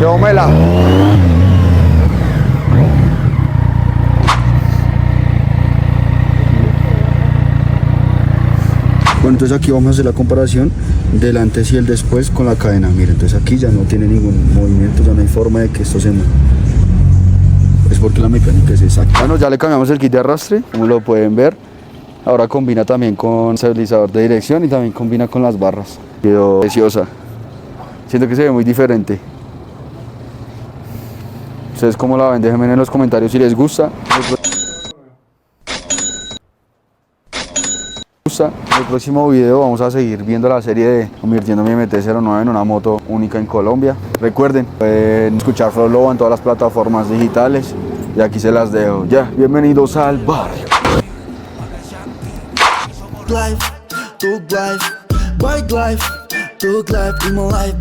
Quedó mela. Bueno, entonces aquí vamos a hacer la comparación del antes y el después con la cadena. Miren, entonces aquí ya no tiene ningún movimiento, ya no hay forma de que esto se mueva. Es porque la mecánica es exacta. Bueno, ya le cambiamos el kit de arrastre, como lo pueden ver. Ahora combina también con estabilizador de dirección y también combina con las barras. Quedó preciosa. Siento que se ve muy diferente. ¿Ustedes cómo la ven? Déjenme en los comentarios si les gusta. En el próximo video vamos a seguir viendo la serie de convirtiendo mi MT-09 en una moto única en Colombia. Recuerden, pueden escuchar Flow Lobo en todas las plataformas digitales y aquí se las dejo. Ya, bienvenidos al barrio. Life, Thug life, white life, Thug life in my life.